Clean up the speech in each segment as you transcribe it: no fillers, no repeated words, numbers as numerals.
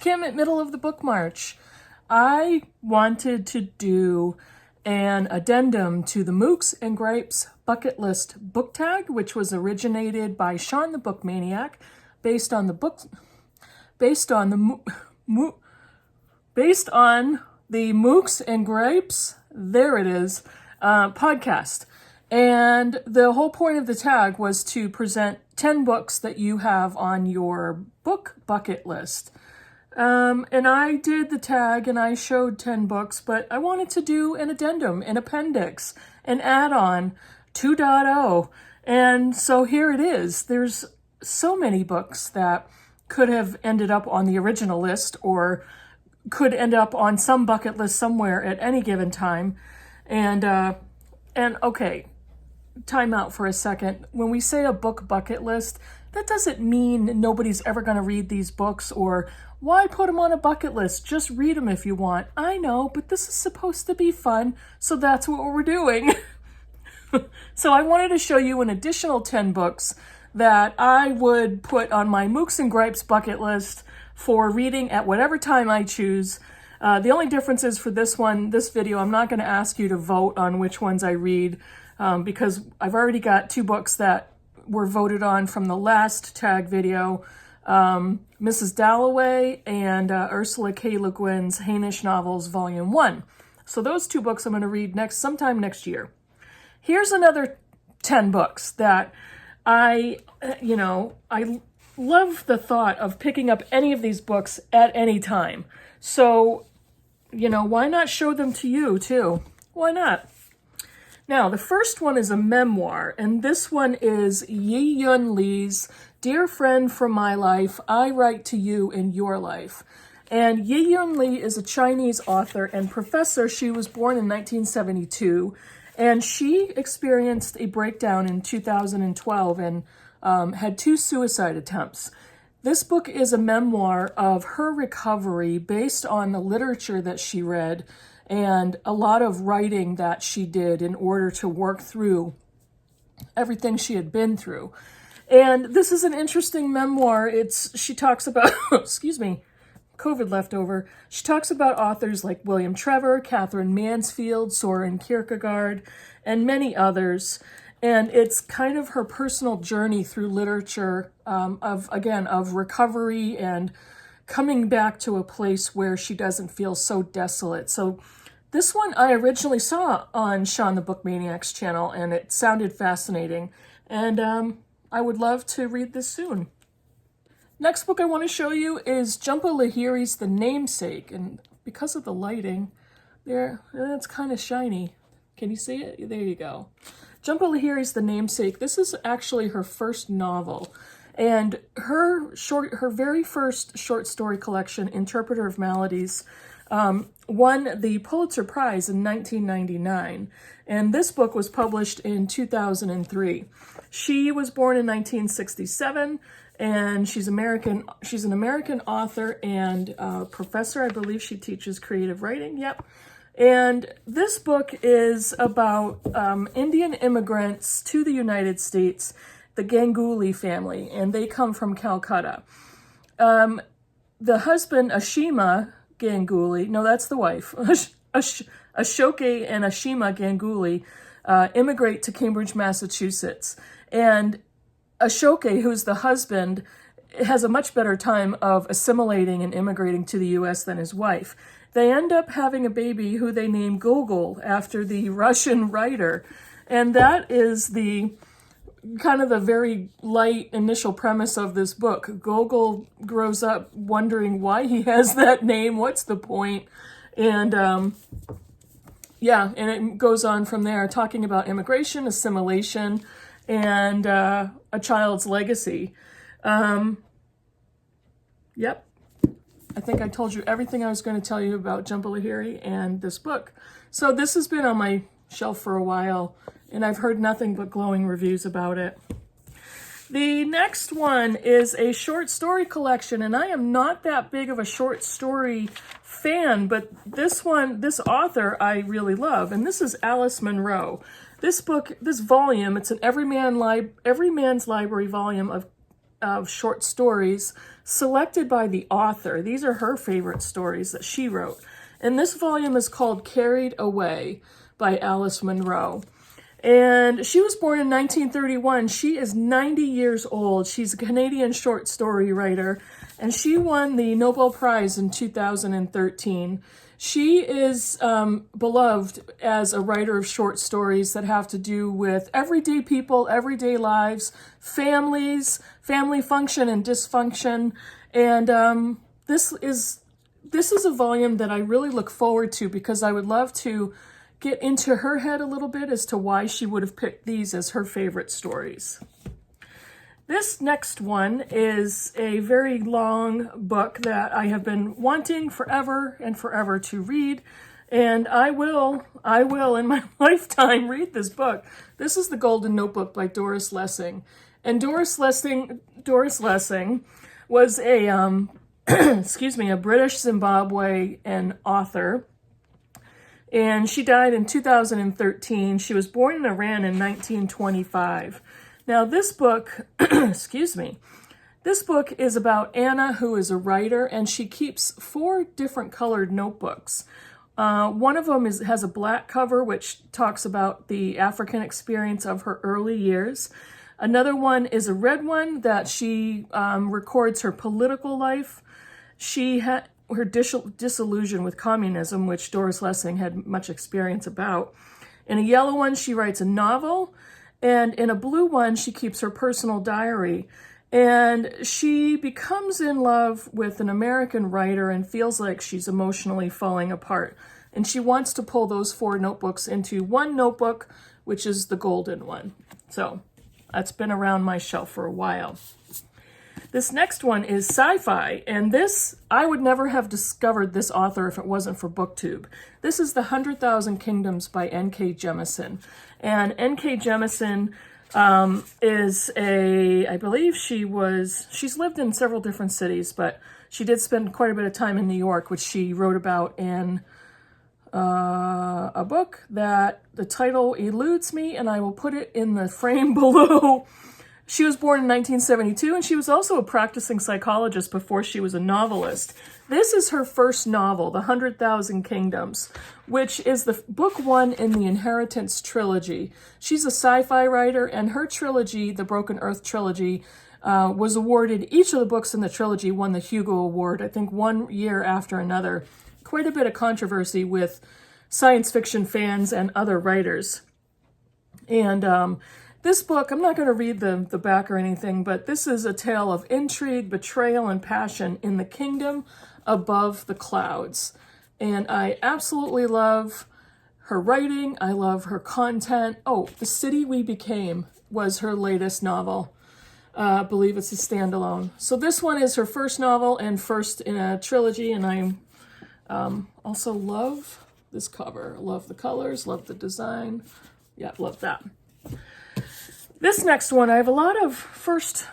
Kim at Middle of the Book March. I wanted to do an addendum to the Mookes and Gripes bucket list book tag, which was originated by Shawn the Book Maniac, based on the Mookes and Gripes, there it is, podcast. And the whole point of the tag was to present 10 books that you have on your book bucket list. And I did the tag and I showed 10 books, but I wanted to do an addendum, an appendix, an add-on 2.0. And so here it is. There's so many books that could have ended up on the original list or could end up on some bucket list somewhere at any given time. And okay, time out for a second. When we say a book bucket list, that doesn't mean nobody's ever going to read these books, or why put them on a bucket list? Just read them if you want. I know, but this is supposed to be fun, so that's what we're doing. So I wanted to show you an additional 10 books that I would put on my Mookes and Gripes bucket list for reading at whatever time I choose. The only difference is for this video, I'm not going to ask you to vote on which ones I read, because I've already got 2 books that were voted on from the last tag video, Mrs. Dalloway and Ursula K. Le Guin's Hainish Novels Volume 1. So those 2 books I'm going to read sometime next year. Here's another 10 books that I love the thought of picking up any of these books at any time. So, why not show them to you too? Why not? Now, the first one is a memoir, and this one is Yi-Yun Lee's Dear Friend from My Life, I Write to You in Your Life. And Yi-Yun Lee is a Chinese author and professor. She was born in 1972, and she experienced a breakdown in 2012 and had 2 suicide attempts. This book is a memoir of her recovery based on the literature that she read and a lot of writing that she did in order to work through everything she had been through. And this is an interesting memoir. She talks about, excuse me, COVID leftover. She talks about authors like William Trevor, Catherine Mansfield, Soren Kierkegaard, and many others. And it's kind of her personal journey through literature of recovery and coming back to a place where she doesn't feel so desolate. So this one I originally saw on Shawn the Book Maniac's channel, and it sounded fascinating. And I would love to read this soon. Next book I want to show you is Jhumpa Lahiri's The Namesake. And because of the lighting, it's kind of shiny. Can you see it? There you go. Jhumpa Lahiri's The Namesake. This is actually her first novel. And her very first short story collection, Interpreter of Maladies, won the Pulitzer Prize in 1999. And this book was published in 2003. She was born in 1967, and she's American. She's an American author and professor. I believe she teaches creative writing. Yep. And this book is about Indian immigrants to the United States, the Ganguly family, and they come from Calcutta. The husband, Ashima Ganguly, no, that's the wife, Ashoke and Ashima Ganguly, immigrate to Cambridge, Massachusetts. And Ashoke, who's the husband, has a much better time of assimilating and immigrating to the U.S. than his wife. They end up having a baby who they name Gogol after the Russian writer. And that is the kind of the very light initial premise of this book. Gogol grows up wondering why he has that name, what's the point? And and it goes on from there, talking about immigration, assimilation, and a child's legacy. Yep. I think I told you everything I was going to tell you about Jhumpa Lahiri and this book. So this has been on my shelf for a while, and I've heard nothing but glowing reviews about it. The next one is a short story collection, and I am not that big of a short story fan, but this author I really love, and this is Alice Munro. This volume, it's an Everyman's Library volume of short stories selected by the author. These are her favorite stories that she wrote. And this volume is called Carried Away by Alice Munro. And she was born in 1931. She is 90 years old. She's a Canadian short story writer, and she won the Nobel Prize in 2013. She is beloved as a writer of short stories that have to do with everyday people, everyday lives, families, family function and dysfunction. And this is a volume that I really look forward to, because I would love to get into her head a little bit as to why she would have picked these as her favorite stories. This next one is a very long book that I have been wanting forever and forever to read, and I will in my lifetime read this book. This is The Golden Notebook by Doris Lessing. And Doris Lessing was a a British Zimbabwean author, and she died in 2013. She was born in Iran in 1925. Now, this book, this book is about Anna, who is a writer, and she keeps 4 different colored notebooks. One of them has a black cover, which talks about the African experience of her early years. Another one is a red one that she records her political life. She had her disillusion with communism, which Doris Lessing had much experience about. In a yellow one, she writes a novel. And in a blue one, she keeps her personal diary. And she becomes in love with an American writer and feels like she's emotionally falling apart. And she wants to pull those 4 notebooks into one notebook, which is the golden one. So that's been around my shelf for a while. This next one is sci-fi, and this, I would never have discovered this author if it wasn't for BookTube. This is The 100,000 Kingdoms by N.K. Jemisin. And N.K. Jemisin is I believe she's lived in several different cities, but she did spend quite a bit of time in New York, which she wrote about in a book that the title eludes me, and I will put it in the frame below. She was born in 1972, and she was also a practicing psychologist before she was a novelist. This is her first novel, The 100,000 Kingdoms, which is the book 1 in the Inheritance trilogy. She's a sci-fi writer, and her trilogy, the Broken Earth trilogy, was awarded, each of the books in the trilogy won the Hugo Award, I think 1 year after another. Quite a bit of controversy with science fiction fans and other writers. And this book, I'm not going to read the back or anything, but this is a tale of intrigue, betrayal, and passion in the kingdom above the clouds. And I absolutely love her writing. I love her content. Oh, The City We Became was her latest novel. I believe it's a standalone. So this one is her first novel and first in a trilogy, and I also love this cover. Love the colors, love the design. Yeah, love that. This next one, I have a lot of first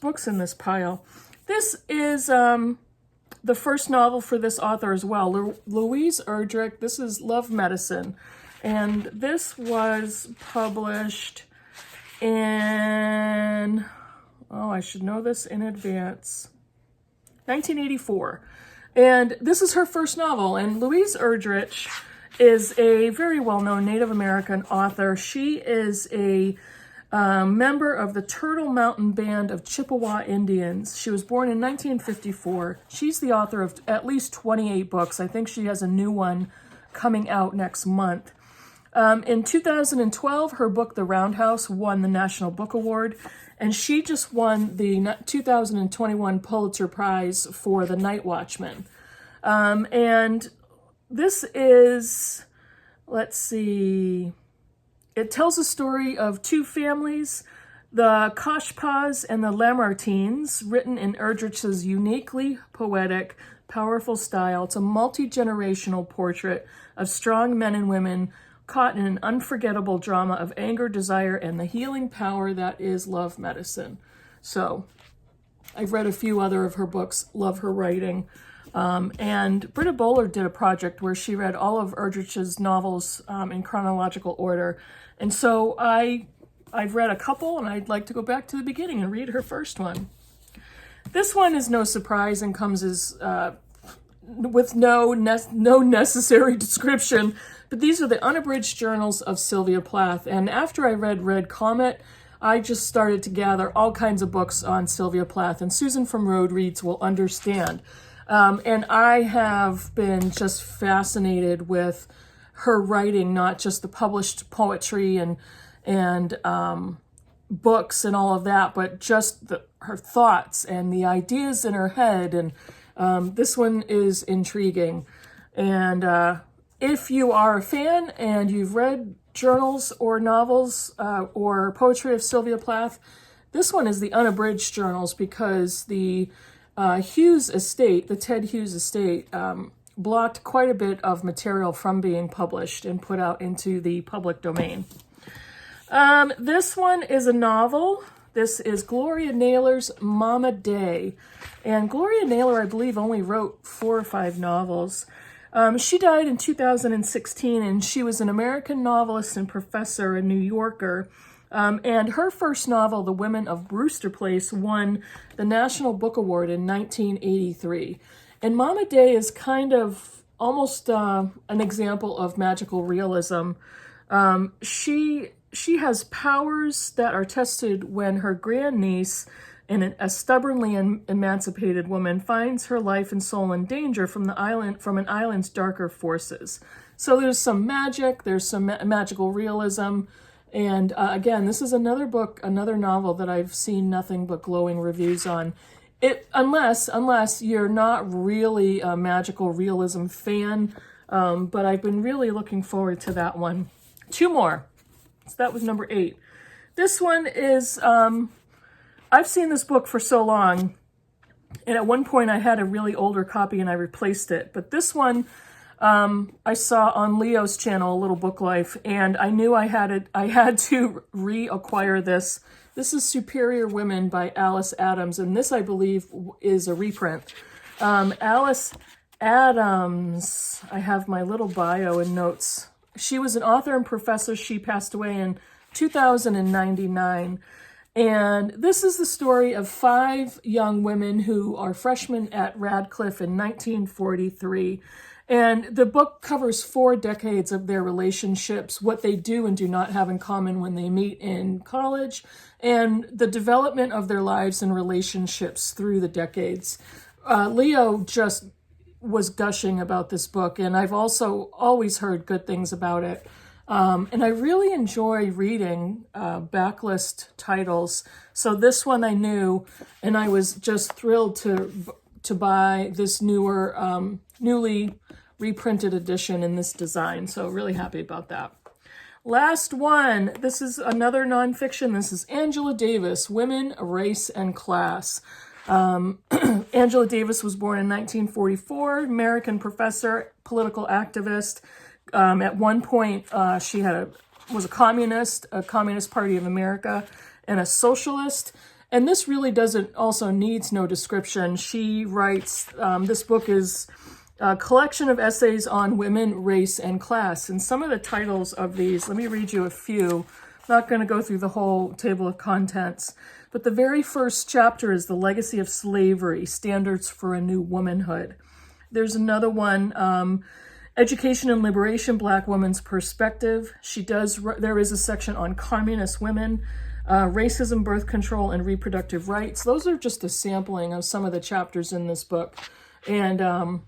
books in this pile. This is the first novel for this author as well, Louise Erdrich. This is Love Medicine, and this was published in, oh, I should know this in advance, 1984. And this is her first novel, and Louise Erdrich is a very well-known Native American author. She is a member of the Turtle Mountain Band of Chippewa Indians. She was born in 1954. She's the author of at least 28 books. I think she has a new one coming out next month. In 2012, her book, The Roundhouse, won the National Book Award, and she just won the 2021 Pulitzer Prize for The Night Watchman. And this is, let's see, it tells a story of 2 families, the Koshpas and the Lamartines, written in Erdrich's uniquely poetic, powerful style. It's a multi-generational portrait of strong men and women caught in an unforgettable drama of anger, desire, and the healing power that is love medicine. So I've read a few other of her books, love her writing. And Britta Bowler did a project where she read all of Erdrich's novels in chronological order. And so I've read a couple, and I'd like to go back to the beginning and read her first one. This one is no surprise and comes as with no necessary description, but these are the unabridged journals of Sylvia Plath. And after I read Red Comet, I just started to gather all kinds of books on Sylvia Plath, and Susan from Road Reads will understand. And I have been just fascinated with her writing, not just the published poetry and books and all of that, but just her thoughts and the ideas in her head. And this one is intriguing. And if you are a fan and you've read journals or novels or poetry of Sylvia Plath, this one is the unabridged journals, because the Hughes estate, the Ted Hughes estate, blocked quite a bit of material from being published and put out into the public domain. This one is a novel. This is Gloria Naylor's Mama Day. And Gloria Naylor, I believe, only wrote 4 or 5 novels. She died in 2016, and she was an American novelist and professor, a New Yorker. And her first novel, The Women of Brewster Place, won the National Book Award in 1983. And Mama Day is kind of almost an example of magical realism. She has powers that are tested when her grandniece, a stubbornly emancipated woman, finds her life and soul in danger from an island's darker forces. So there's some magic, there's some magical realism. And again, this is another book, another novel that I've seen nothing but glowing reviews on. Unless you're not really a magical realism fan, but I've been really looking forward to that one. 2 more. So that was number 8. This one is, I've seen this book for so long, and at one point I had a really older copy and I replaced it. But this one I saw on Leo's channel, Little Book Life, and I knew I had to reacquire this. This is Superior Women by Alice Adams, and this, I believe, is a reprint. Alice Adams, I have my little bio and notes. She was an author and professor. She passed away in 2099. And this is the story of 5 young women who are freshmen at Radcliffe in 1943. And the book covers 4 decades of their relationships, what they do and do not have in common when they meet in college, and the development of their lives and relationships through the decades. Leo just was gushing about this book, and I've also always heard good things about it. And I really enjoy reading backlist titles. So this one I knew, and I was just thrilled to buy this newly reprinted edition in this design. So really happy about that. Last one. This is another nonfiction. This is Angela Davis, Women, Race, and Class. Angela Davis was born in 1944, American professor, political activist. At one point, she was a Communist Party of America, and a socialist. And this really needs no description. She writes, this book is a collection of essays on women, race, and class. And some of the titles of these, let me read you a few. I'm not going to go through the whole table of contents. But the very first chapter is The Legacy of Slavery, Standards for a New Womanhood. There's another one, Education and Liberation, Black Women's Perspective. There is a section on communist women, racism, birth control, and reproductive rights. Those are just a sampling of some of the chapters in this book. And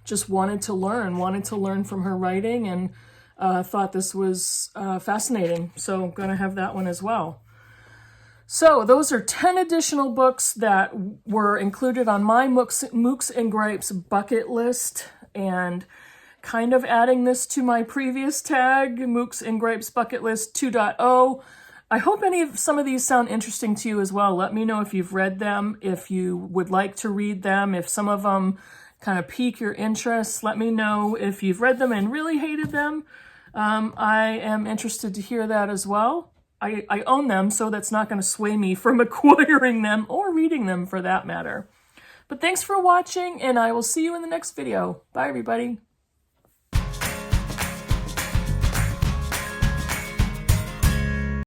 just wanted to learn from her writing, and thought this was fascinating. So I'm going to have that one as well. So those are 10 additional books that were included on my Mookes and Gripes bucket list, and kind of adding this to my previous tag, Mookes and Gripes bucket list 2.0. I hope some of these sound interesting to you as well. Let me know if you've read them, if you would like to read them, if some of them kind of pique your interest. Let me know if you've read them and really hated them. I am interested to hear that as well. I own them, so that's not going to sway me from acquiring them or reading them for that matter. But thanks for watching, and I will see you in the next video. Bye, everybody.